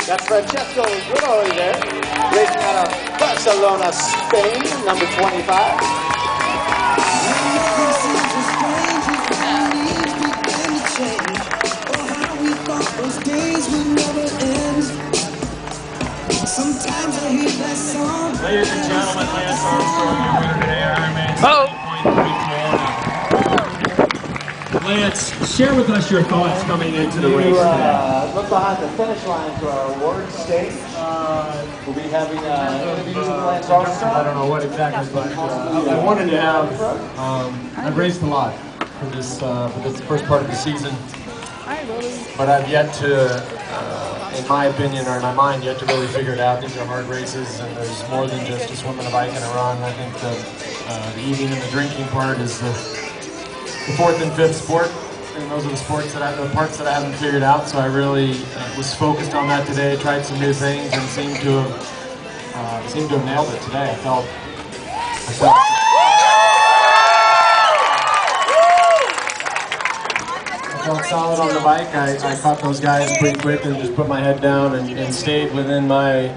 Got Francesco Guidoli there, racing out of Barcelona, Spain, number 25. Sometimes I hear that song. Ladies and gentlemen, Lance Armstrong, your winner today, IRONMAN. Lance, share with us your thoughts coming into the race today. Look behind the finish line to our award stage. We'll be having an interview with Lance Armstrong. I don't know what exactly, but I wanted to have. I've raced a lot for this first part of the season, but I've yet to, in my opinion or in my mind, yet to really figure it out. These are hard races, and there's more than just a swim and a bike and a run. I think the eating and the drinking part is the fourth and fifth sport, and those are the parts that I haven't figured out. So I really was focused on that today. Tried some new things and seemed to have nailed it today. I felt solid on the bike. I caught those guys pretty quick and just put my head down and stayed within my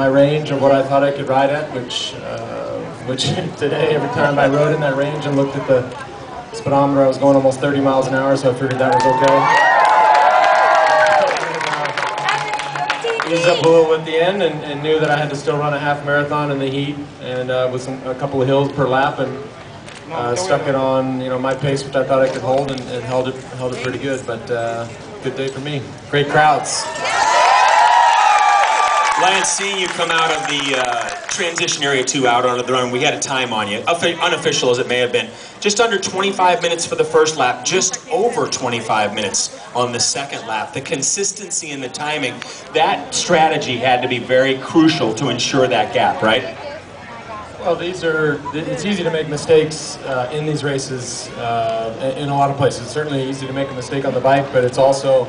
range of what I thought I could ride at, which today, every time I rode in that range and looked at the speedometer, I was going almost 30 miles an hour, so I figured that was okay. Eased up a little at the end and knew that I had to still run a half marathon in the heat and with a couple of hills per lap, and stuck it on my pace, which I thought I could hold, and held it pretty good. But good day for me. Great crowds. Lance, seeing you come out of the transition area 2 out onto the run, we had a time on you, unofficial as it may have been. Just under 25 minutes for the first lap, just over 25 minutes on the second lap. The consistency and the timing, that strategy had to be very crucial to ensure that gap, right? Well, it's easy to make mistakes in these races in a lot of places. It's certainly easy to make a mistake on the bike, but it's also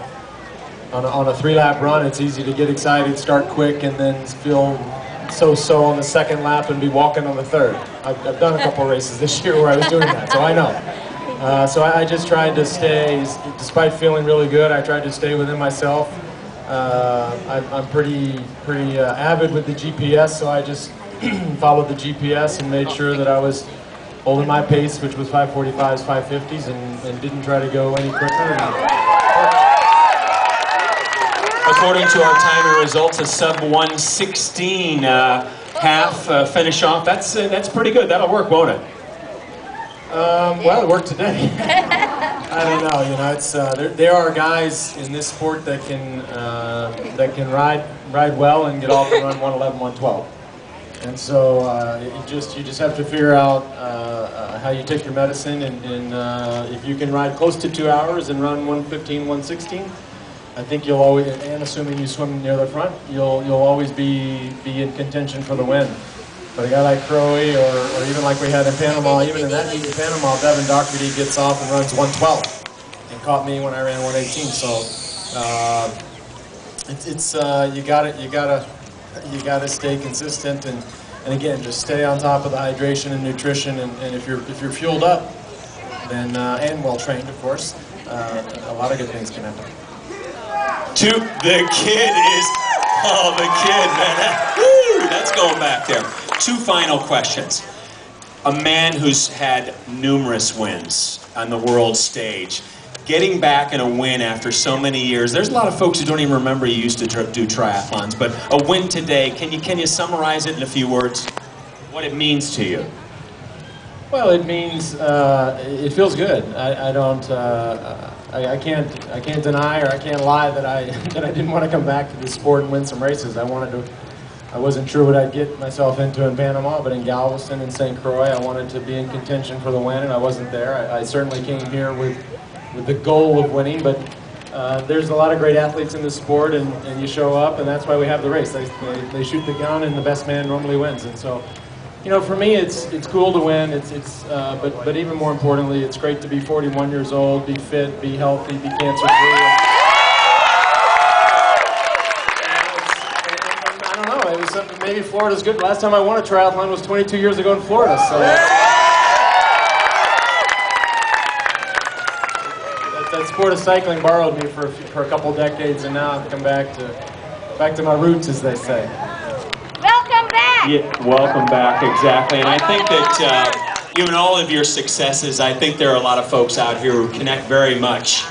on a 3-lap run, it's easy to get excited, start quick, and then feel so-so on the second lap and be walking on the third. I've done a couple races this year where I was doing that, so I know. So I just tried to stay, despite feeling really good, I tried to stay within myself. I'm pretty avid with the GPS, so I just followed the GPS and made sure that I was holding my pace, which was 545s, 550s, and didn't try to go any quicker. According to our timing results, a sub 116 half finish off. That's pretty good. That'll work, won't it? Well, it worked today. I don't know. It's there are guys in this sport that can ride well and get off and run 111, 112. And so you just have to figure out how you take your medicine, and if you can ride close to 2 hours and run 115, 116, I think you'll always, and assuming you swim near the front, you'll always be in contention for the win. But a guy like Crowe, or even like we had in Panama, even in that heat in Panama, Devin Doherty gets off and runs 112 and caught me when I ran 118. So you gotta stay consistent and again, just stay on top of the hydration and nutrition, and if you're fueled up, then and well trained, of course, a lot of good things can happen. The kid, man, that's going back there. 2 final questions. A man who's had numerous wins on the world stage, getting back in a win after so many years. There's a lot of folks who don't even remember you used to do triathlons, but a win today, can you summarize it in a few words? What it means to you? Well, it means it feels good. I can't deny or I can't lie that I didn't want to come back to this sport and win some races. I wasn't sure what I'd get myself into in Panama, but in Galveston and St. Croix, I wanted to be in contention for the win, and I wasn't there. I certainly came here with the goal of winning, but there's a lot of great athletes in this sport, and you show up, and that's why we have the race. They shoot the gun, and the best man normally wins. And so, for me, it's cool to win. But even more importantly, it's great to be 41 years old, be fit, be healthy, be cancer-free. I don't know. It was maybe Florida's good. Last time I won a triathlon was 22 years ago in Florida. So that sport of cycling borrowed me for a couple decades, and now I've come back to back to my roots, as they say. Welcome back! Yeah, welcome back, exactly. And I think that you and all of your successes, I think there are a lot of folks out here who connect very much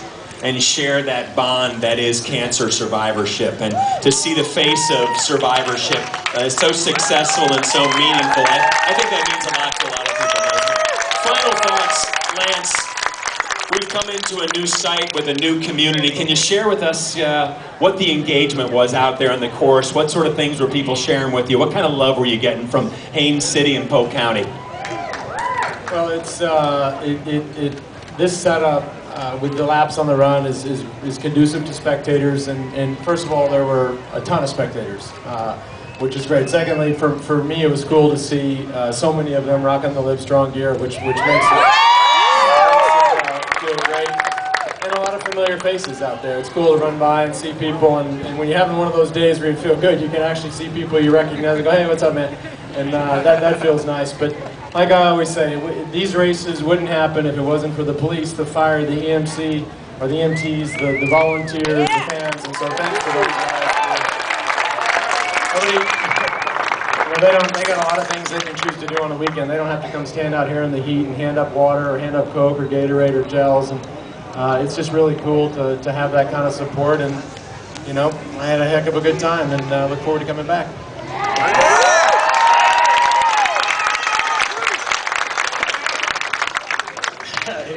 and share that bond that is cancer survivorship. And to see the face of survivorship so successful and so meaningful, I think that means a lot to a lot of people. Final thoughts, Lance. We've come into a new site with a new community. Can you share with us what the engagement was out there on the course? What sort of things were people sharing with you? What kind of love were you getting from Haines City and Polk County? Well, it's this setup with the laps on the run is conducive to spectators, and first of all, there were a ton of spectators, which is great. Secondly, for me, it was cool to see so many of them rocking the Livestrong gear, which makes it feel great. And a lot of familiar faces out there. It's cool to run by and see people, and when you're having one of those days where you feel good, you can actually see people you recognize and go, hey, what's up, man? And that feels nice. But like I always say, these races wouldn't happen if it wasn't for the police, the fire, the EMC, or the EMTs, the volunteers, the fans, and so thanks for those guys. They got a lot of things they can choose to do on the weekend. They don't have to come stand out here in the heat and hand up water or hand up Coke or Gatorade or gels. And it's just really cool to have that kind of support. And, you know, I had a heck of a good time and look forward to coming back.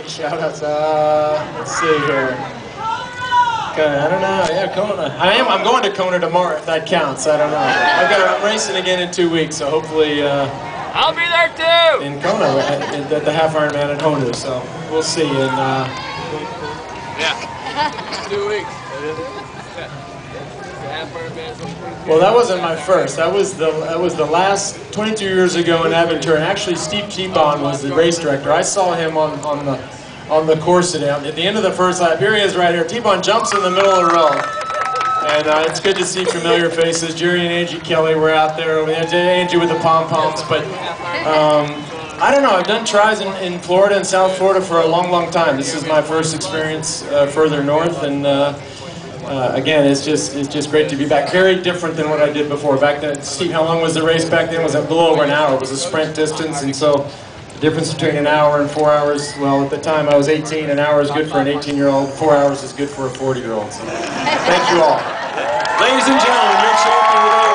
Shout outs. Let's see here. I don't know. Yeah, Kona. I'm going to Kona tomorrow. If that counts. I don't know. I'm racing again in 2 weeks, so hopefully. I'll be there too. In Kona at the half Ironman at Honda. So we'll see. And yeah, 2 weeks. well, that wasn't my first. That was the last 22 years ago in Aventura. And actually, Steve T-Bond was the race director. I saw him on the course today. At the end of the first lap, here he is right here. T-Bond jumps in the middle of the road. And it's good to see familiar faces. Jerry and Angie Kelly were out there. Angie with the pom-poms. But I don't know. I've done tries in Florida and South Florida for a long, long time. This is my first experience further north. And again, it's just great to be back. Very different than what I did before. Back then, Steve, how long was the race back then? It was a little over an hour. It was a sprint distance. And so the difference between an hour and 4 hours, well, at the time I was 18, an hour is good for an 18-year-old, 4 hours is good for a 40-year-old. So, thank you all. Ladies and gentlemen, your champion